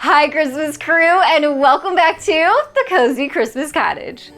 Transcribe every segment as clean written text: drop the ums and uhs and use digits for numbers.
Hi Christmas crew, and welcome back to the Cozy Christmas Cottage.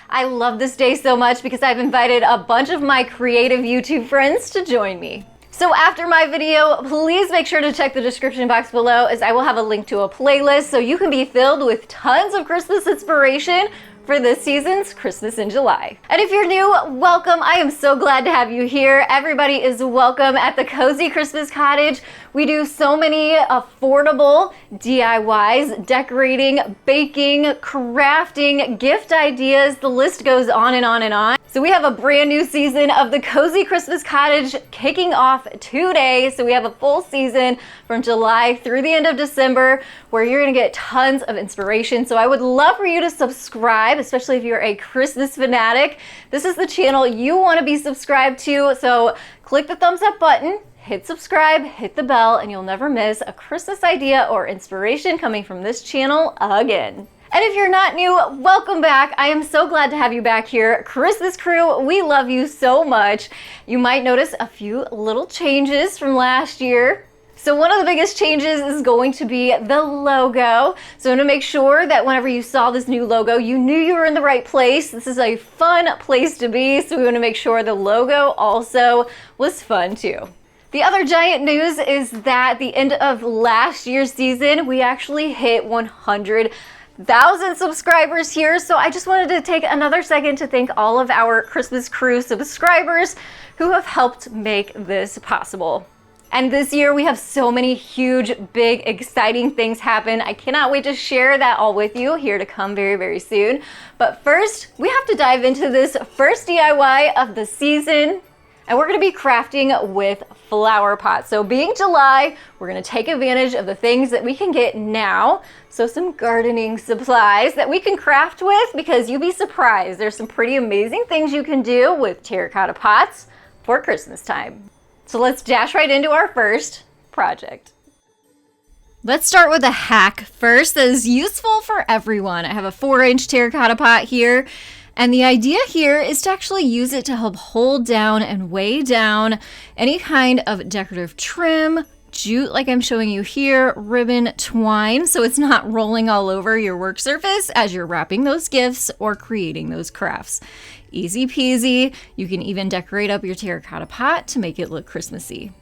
I love this day so much because I've invited a bunch of my creative YouTube friends to join me. So after my video, please make sure to check the description box below, as I will have a link to a playlist so you can be filled with tons of Christmas inspiration for this season's Christmas in July. And if you're new, welcome. I am so glad to have you here. Everybody is welcome at the Cozy Christmas Cottage. We do so many affordable DIYs, decorating, baking, crafting, gift ideas. The list goes on and on and on. So we have a brand new season of the Cozy Christmas Cottage kicking off today. So we have a full season from July through the end of December where you're gonna get tons of inspiration. So I would love for you to subscribe, especially if you're a Christmas fanatic. This is the channel you wanna be subscribed to. So click the thumbs up button, hit subscribe, hit the bell, and you'll never miss a Christmas idea or inspiration coming from this channel again. And if you're not new, welcome back. I am so glad to have you back here. Christmas crew, we love you so much. You might notice a few little changes from last year. So one of the biggest changes is going to be the logo. So to make sure that whenever you saw this new logo, you knew you were in the right place. This is a fun place to be. So we want to make sure the logo also was fun too. The other giant news is that at the end of last year's season, we actually hit 100,000 subscribers here. So I just wanted to take another second to thank all of our Christmas crew subscribers who have helped make this possible. And this year we have so many huge, big, exciting things happen. I cannot wait to share that all with you, here to come very, very soon. But first, we have to dive into this first DIY of the season. And we're gonna be crafting with flower pots. So being July, we're gonna take advantage of the things that we can get now. So some gardening supplies that we can craft with, because you'd be surprised. There's some pretty amazing things you can do with terracotta pots for Christmas time. So let's dash right into our first project. Let's start with a hack first that is useful for everyone. I have a 4-inch terracotta pot here. And the idea here is to actually use it to help hold down and weigh down any kind of decorative trim, jute like I'm showing you here, ribbon, twine, so it's not rolling all over your work surface as you're wrapping those gifts or creating those crafts. Easy peasy. You can even decorate up your terracotta pot to make it look Christmassy.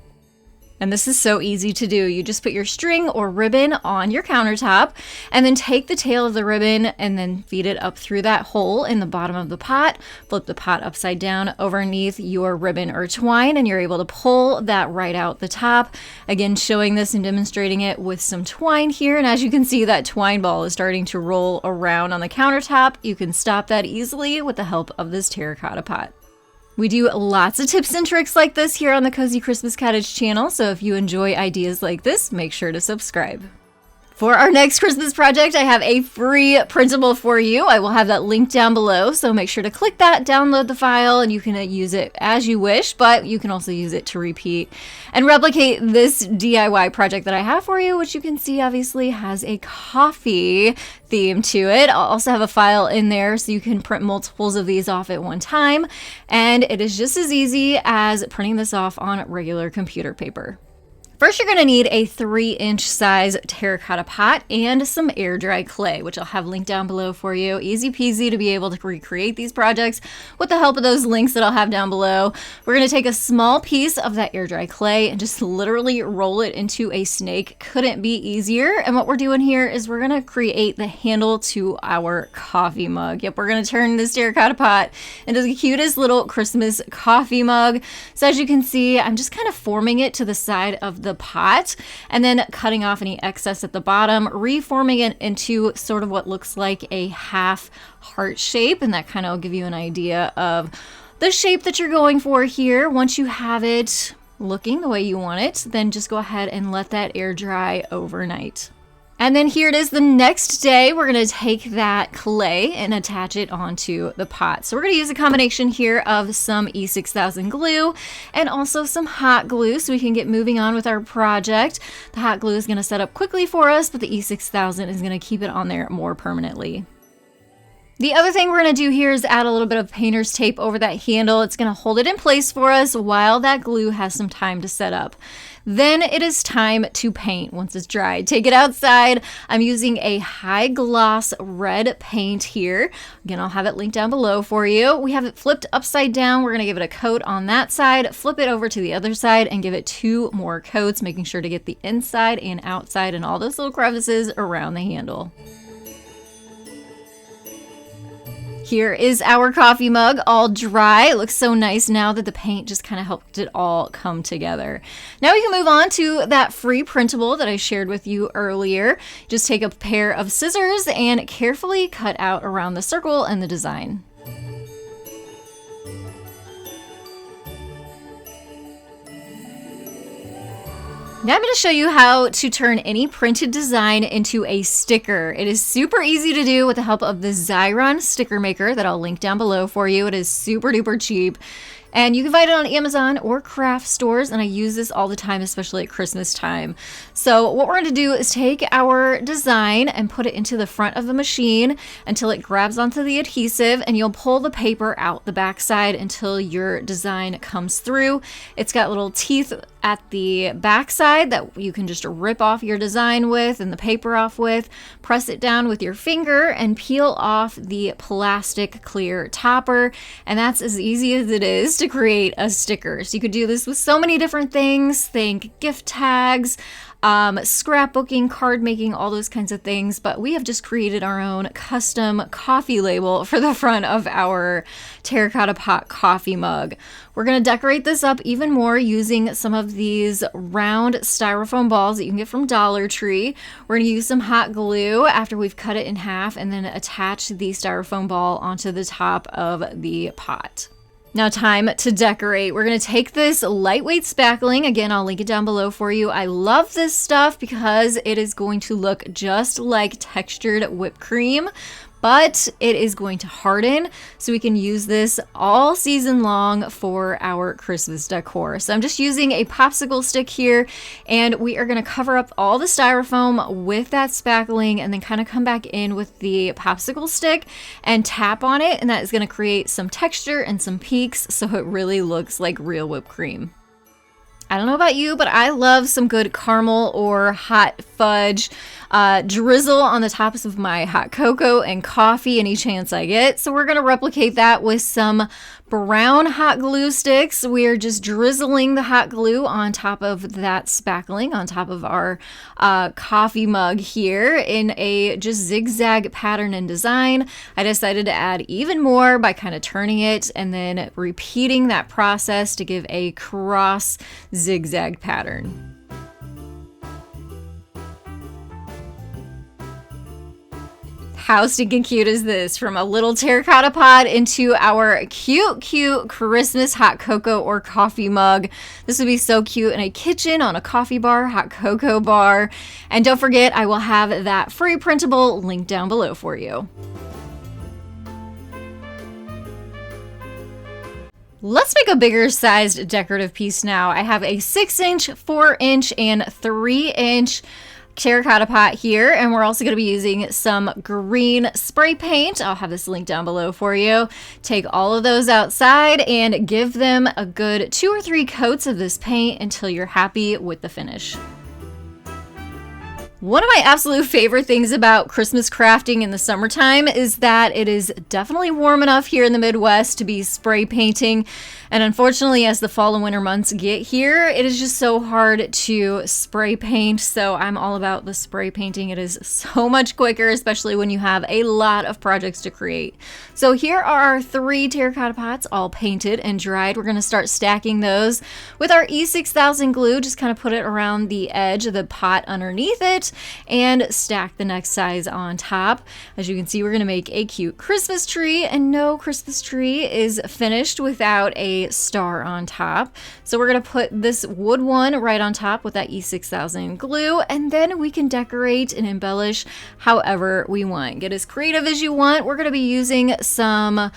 And this is so easy to do. You just put your string or ribbon on your countertop and then take the tail of the ribbon and then feed it up through that hole in the bottom of the pot. Flip the pot upside down underneath your ribbon or twine, and you're able to pull that right out the top. Again, showing this and demonstrating it with some twine here. And as you can see, that twine ball is starting to roll around on the countertop. You can stop that easily with the help of this terracotta pot. We do lots of tips and tricks like this here on the Cozy Christmas Cottage channel, so if you enjoy ideas like this, make sure to subscribe. For our next Christmas project, I have a free printable for you. I will have that link down below, so make sure to click that, download the file, and you can use it as you wish, but you can also use it to repeat and replicate this DIY project that I have for you, which you can see obviously has a coffee theme to it. I'll also have a file in there so you can print multiples of these off at one time, and it is just as easy as printing this off on regular computer paper. First, you're going to need a 3-inch size terracotta pot and some air dry clay, which I'll have linked down below for you. Easy peasy to be able to recreate these projects with the help of those links that I'll have down below. We're going to take a small piece of that air dry clay and just literally roll it into a snake. Couldn't be easier. And what we're doing here is we're going to create the handle to our coffee mug. Yep, we're going to turn this terracotta pot into the cutest little Christmas coffee mug. So as you can see, I'm just kind of forming it to the side of the pot and then cutting off any excess at the bottom, reforming it into sort of what looks like a half heart shape, and that kind of will give you an idea of the shape that you're going for here. Once you have it looking the way you want it, then just go ahead and let that air dry overnight. And then here it is the next day. We're going to take that clay and attach it onto the pot. So we're going to use a combination here of some E6000 glue and also some hot glue so we can get moving on with our project. The hot glue is going to set up quickly for us, but the E6000 is going to keep it on there more permanently. The other thing we're going to do here is add a little bit of painter's tape over that handle. It's going to hold it in place for us while that glue has some time to set up. Then it is time to paint once it's dried. Take it outside. I'm using a high gloss red paint here. Again, I'll have it linked down below for you. We have it flipped upside down. We're going to give it a coat on that side, flip it over to the other side, and give it 2 more coats, making sure to get the inside and outside and all those little crevices around the handle. Here is our coffee mug all dry. It looks so nice now that the paint just kind of helped it all come together. Now we can move on to that free printable that I shared with you earlier. Just take a pair of scissors and carefully cut out around the circle and the design. Now I'm going to show you how to turn any printed design into a sticker. It is super easy to do with the help of the Xyron sticker maker that I'll link down below for you. It is super duper cheap. And you can find it on Amazon or craft stores, and I use this all the time, especially at Christmas time. So what we're going to do is take our design and put it into the front of the machine until it grabs onto the adhesive, and you'll pull the paper out the backside until your design comes through. It's got little teeth at the backside that you can just rip off your design with and the paper off with. Press it down with your finger and peel off the plastic clear topper, and that's as easy as it is to create a sticker. So you could do this with so many different things. Think gift tags, scrapbooking, card making, all those kinds of things. But we have just created our own custom coffee label for the front of our terracotta pot coffee mug. We're going to decorate this up even more using some of these round styrofoam balls that you can get from Dollar Tree. We're going to use some hot glue after we've cut it in half and then attach the styrofoam ball onto the top of the pot. Now time to decorate. We're going to take this lightweight spackling. Again, I'll link it down below for you. I love this stuff because it is going to look just like textured whipped cream, but it is going to harden, so we can use this all season long for our Christmas decor. So I'm just using a popsicle stick here, and we are going to cover up all the styrofoam with that spackling and then kind of come back in with the popsicle stick and tap on it, and that is going to create some texture and some peaks so it really looks like real whipped cream. I don't know about you, but I love some good caramel or hot fudge drizzle on the tops of my hot cocoa and coffee any chance I get. So we're going to replicate that with some brown hot glue sticks. We are just drizzling the hot glue on top of that spackling, on top of our coffee mug here in a just zigzag pattern and design. I decided to add even more by kind of turning it and then repeating that process to give a cross zigzag pattern. How stinking cute is this? From a little terracotta pot into our cute Christmas hot cocoa or coffee mug. This would be so cute in a kitchen, on a coffee bar, hot cocoa bar. And don't forget, I will have that free printable linked down below for you. Let's make a bigger sized decorative piece now. I have a 6-inch, 4-inch, and 3-inch terracotta pot here, and we're also going to be using some green spray paint. I'll have this link down below for you. Take all of those outside and give them a good 2 or 3 coats of this paint until you're happy with the finish. One of my absolute favorite things about Christmas crafting in the summertime is that it is definitely warm enough here in the Midwest to be spray painting. And unfortunately, as the fall and winter months get here, it is just so hard to spray paint. So I'm all about the spray painting. It is so much quicker, especially when you have a lot of projects to create. So here are our 3 terracotta pots all painted and dried. We're going to start stacking those with our E6000 glue. Just kind of put it around the edge of the pot underneath it and stack the next size on top. As you can see, we're going to make a cute Christmas tree, and no Christmas tree is finished without a star on top. So we're going to put this wood one right on top with that E6000 glue, and then we can decorate and embellish however we want. Get as creative as you want. We're going to be using some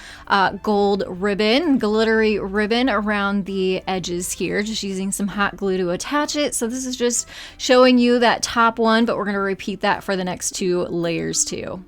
gold ribbon, glittery ribbon around the edges here, just using some hot glue to attach it. So this is just showing you that top one, but we're going to repeat that for the next 2 layers too.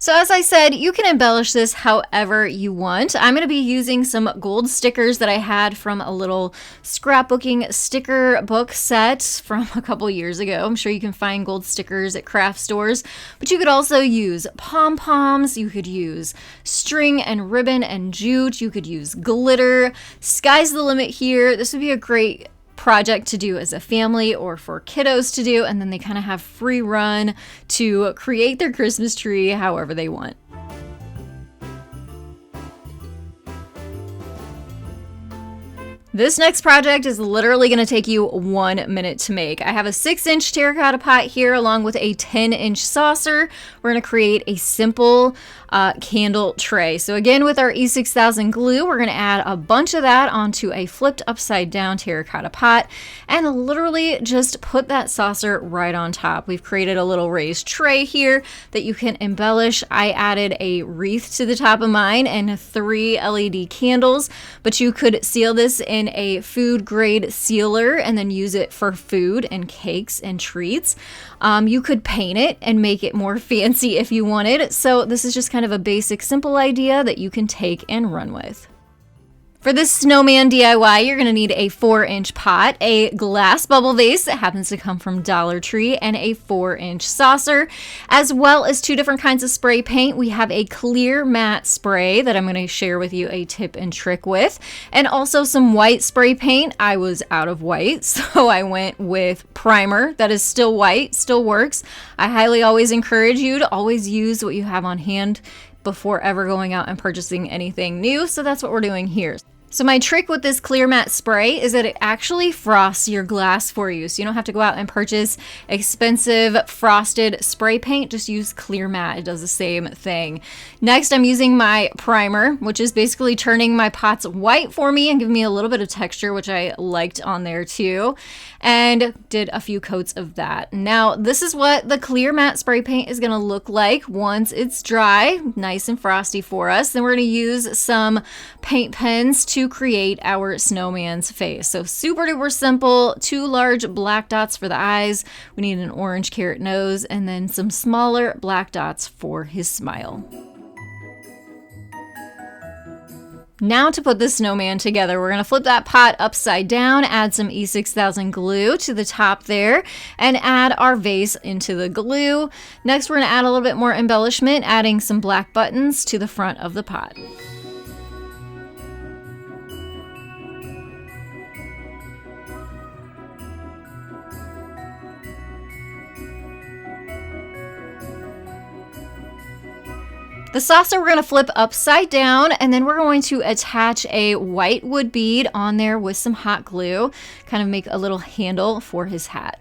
So as I said, you can embellish this however you want. I'm going to be using some gold stickers that I had from a little scrapbooking sticker book set from a couple years ago. I'm sure you can find gold stickers at craft stores, but you could also use pom-poms, you could use string and ribbon and jute, you could use glitter. Sky's the limit here. This would be a great project to do as a family or for kiddos to do, and then they kind of have free run to create their Christmas tree however they want. This next project is literally going to take you 1 minute to make. I have a 6-inch terracotta pot here along with a 10-inch saucer. We're going to create a simple candle tray. So again, with our E6000 glue, we're going to add a bunch of that onto a flipped upside down terracotta pot and literally just put that saucer right on top. We've created a little raised tray here that you can embellish. I added a wreath to the top of mine and 3 LED candles, but you could seal this in a food grade sealer and then use it for food and cakes and treats. You could paint it and make it more fancy if you wanted. So this is just kind of a basic, simple idea that you can take and run with. For this snowman DIY, you're going to need a 4-inch pot, a glass bubble vase that happens to come from Dollar Tree, and a 4-inch saucer, as well as 2 different kinds of spray paint. We have a clear matte spray that I'm going to share with you a tip and trick with, and also some white spray paint. I was out of white, so I went with primer that is still white, still works. I highly always encourage you to always use what you have on hand before ever going out and purchasing anything new, so that's what we're doing here. So my trick with this clear matte spray is that it actually frosts your glass for you. So you don't have to go out and purchase expensive frosted spray paint. Just use clear matte. It does the same thing. Next, I'm using my primer, which is basically turning my pots white for me and giving me a little bit of texture, which I liked on there too, and did a few coats of that. Now, this is what the clear matte spray paint is going to look like once it's dry, nice and frosty for us. Then we're going to use some paint pens to create our snowman's face. So super duper simple, 2 large black dots for the eyes. We need an orange carrot nose and then some smaller black dots for his smile. Now to put the snowman together, we're going to flip that pot upside down, add some E6000 glue to the top there, and add our vase into the glue. Next, we're going to add a little bit more embellishment, adding some black buttons to the front of the pot. The saucer we're going to flip upside down, and then we're going to attach a white wood bead on there with some hot glue, kind of make a little handle for his hat.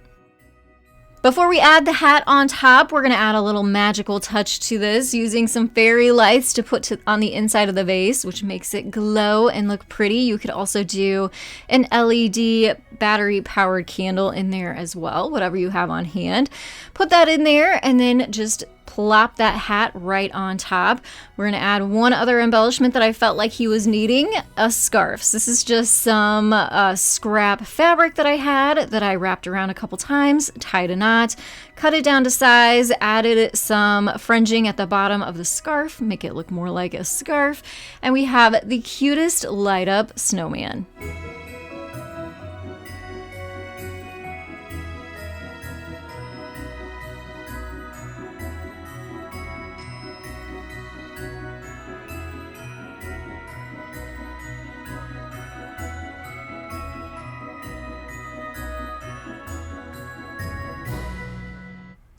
Before we add the hat on top, we're going to add a little magical touch to this using some fairy lights to put on the inside of the vase, which makes it glow and look pretty. You could also do an LED battery powered candle in there as well, whatever you have on hand. Put that in there and then just plop that hat right on top. We're going to add one other embellishment that I felt like he was needing, a scarf. So this is just some scrap fabric that I had that I wrapped around a couple times, tied a knot, cut it down to size, added some fringing at the bottom of the scarf, make it look more like a scarf, and we have the cutest light up snowman.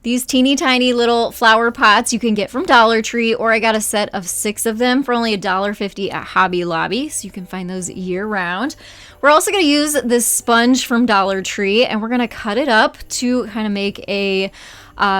These teeny tiny little flower pots you can get from Dollar Tree, or I got a set of 6 of them for only $1.50 at Hobby Lobby, so you can find those year round. We're also going to use this sponge from Dollar Tree, and we're going to cut it up to kind of make a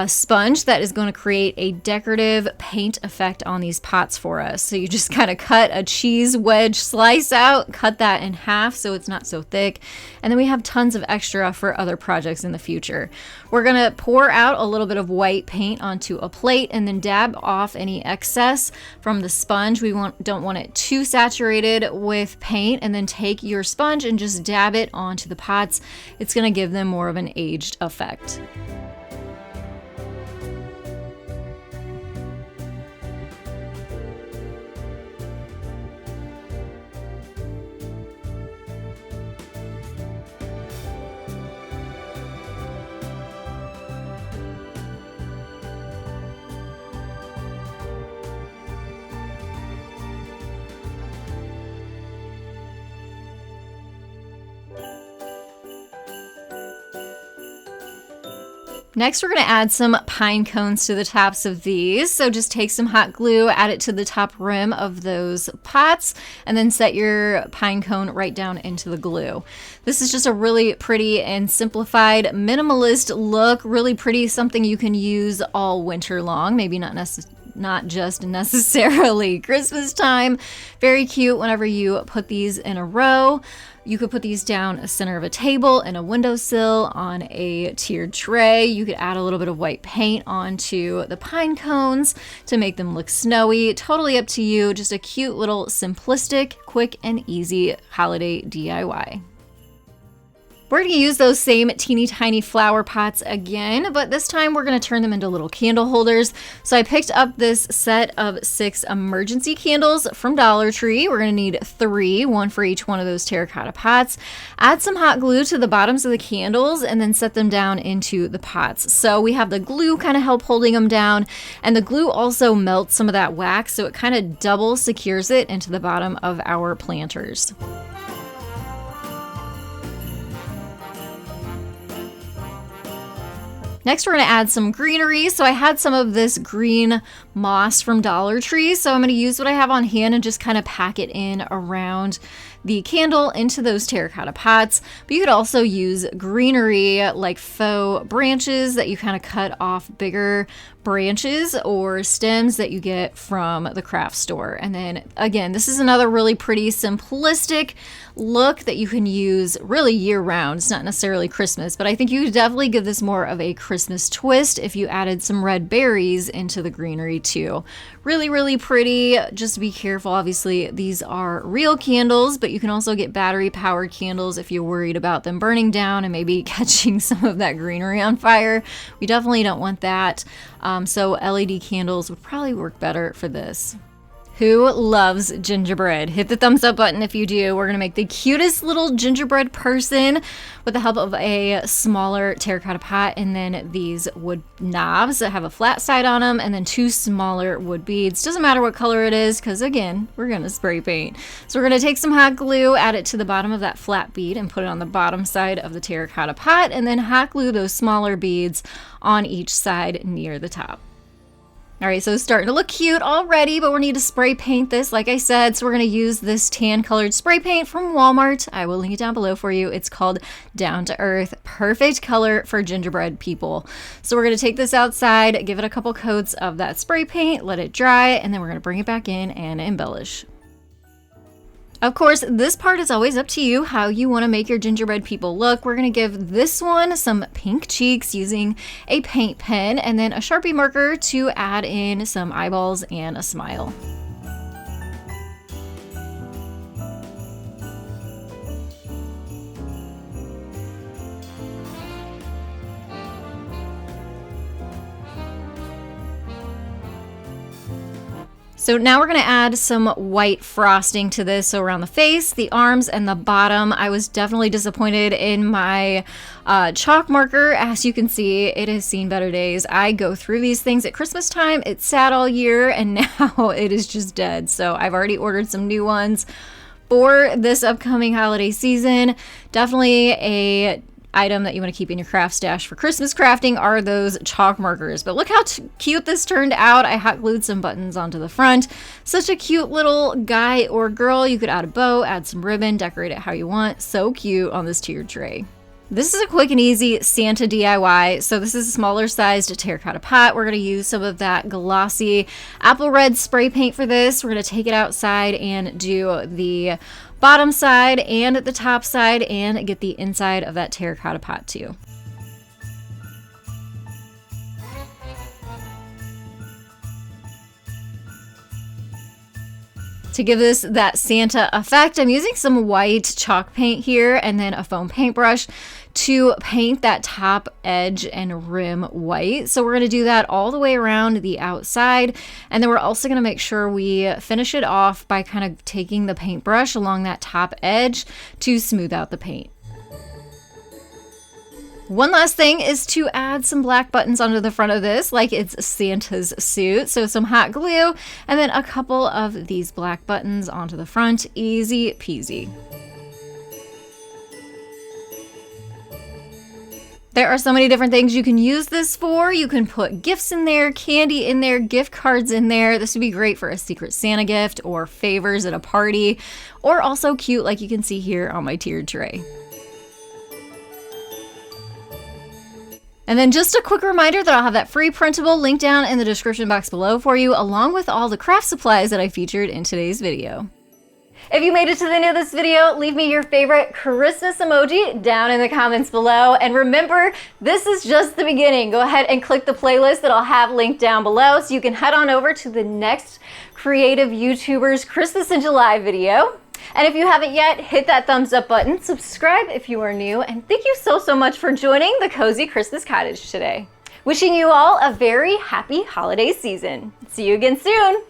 sponge that is going to create a decorative paint effect on these pots for us. So you just kind of cut a cheese wedge slice out, cut that in half so it's not so thick, and then we have tons of extra for other projects in the future. We're going to pour out a little bit of white paint onto a plate and then dab off any excess from the sponge. We don't want it too saturated with paint, and then take your sponge and just dab it onto the pots. It's going to give them more of an aged effect. Next, we're going to add some pine cones to the tops of these. So just take some hot glue, add it to the top rim of those pots, and then set your pine cone right down into the glue. This is just a really pretty and simplified minimalist look, really pretty, something you can use all winter long, maybe not just necessarily Christmas time. Very cute whenever you put these in a row. You could put these down a center of a table, in a windowsill, on a tiered tray. You could add a little bit of white paint onto the pine cones to make them look snowy. Totally up to you. Just a cute little simplistic, quick and easy holiday DIY. We're going to use those same teeny tiny flower pots again, but this time we're going to turn them into little candle holders. So I picked up this set of 6 emergency candles from Dollar Tree. We're going to need 3, 1 for each one of those terracotta pots. Add some hot glue to the bottoms of the candles and then set them down into the pots. So we have the glue kind of help holding them down, and the glue also melts some of that wax, so it kind of double secures it into the bottom of our planters. Next, we're going to add some greenery. So I had some of this green moss from Dollar Tree. So I'm going to use what I have on hand and just kind of pack it in around the candle into those terracotta pots. But you could also use greenery like faux branches that you kind of cut off bigger branches or stems that you get from the craft store. And then again, this is another really pretty simplistic look that you can use really year round. It's not necessarily Christmas, but I think you could definitely give this more of a Christmas twist if you added some red berries into the greenery too. Really, really pretty. Just be careful. Obviously, these are real candles, but you can also get battery powered candles if you're worried about them burning down and maybe catching some of that greenery on fire. We definitely don't want that. So LED candles would probably work better for this. Who loves gingerbread? Hit the thumbs up button if you do. We're going to make the cutest little gingerbread person with the help of a smaller terracotta pot and then these wood knobs that have a flat side on them and then 2 smaller wood beads. Doesn't matter what color it is because, again, we're going to spray paint. So we're going to take some hot glue, add it to the bottom of that flat bead and put it on the bottom side of the terracotta pot, and then hot glue those smaller beads on each side near the top. All right, so it's starting to look cute already, but we need to spray paint this, like I said. So we're going to use this tan colored spray paint from Walmart. I will link it down below for you. It's called Down to Earth. Perfect color for gingerbread people. So we're going to take this outside, give it a couple coats of that spray paint, let it dry, and then we're going to bring it back in and embellish. Of course, this part is always up to you how you want to make your gingerbread people look. We're going to give this one some pink cheeks using a paint pen and then a Sharpie marker to add in some eyeballs and a smile. So now we're going to add some white frosting to this. So around the face, the arms, and the bottom. I was definitely disappointed in my chalk marker. As you can see, it has seen better days. I go through these things at Christmas time. It's sat all year and now it is just dead. So I've already ordered some new ones for this upcoming holiday season. Definitely a item that you want to keep in your craft stash for Christmas crafting are those chalk markers. But look how cute this turned out. I hot glued some buttons onto the front. Such a cute little guy or girl. You could add a bow, add some ribbon, decorate it how you want. So cute on this tiered tray. This is a quick and easy Santa DIY. So this is a smaller sized terracotta pot. We're going to use some of that glossy apple red spray paint for this. We're going to take it outside and do the bottom side and the top side and get the inside of that terracotta pot too. To give this that Santa effect, I'm using some white chalk paint here and then a foam paintbrush to paint that top edge and rim white. So we're going to do that all the way around the outside. And then we're also going to make sure we finish it off by kind of taking the paintbrush along that top edge to smooth out the paint. One last thing is to add some black buttons onto the front of this like it's Santa's suit. So some hot glue and then a couple of these black buttons onto the front. Easy peasy. There are so many different things you can use this for. You can put gifts in there, candy in there, gift cards in there. This would be great for a Secret Santa gift or favors at a party, or also cute like you can see here on my tiered tray. And then just a quick reminder that I'll have that free printable link down in the description box below for you, along with all the craft supplies that I featured in today's video. If you made it to the end of this video, leave me your favorite Christmas emoji down in the comments below. And remember, this is just the beginning. Go ahead and click the playlist that I'll have linked down below so you can head on over to the next Creative YouTubers Christmas in July video. And if you haven't yet, hit that thumbs up button, subscribe if you are new, and thank you so much for joining the Cozy Christmas Cottage today. Wishing you all a very happy holiday season. See you again soon.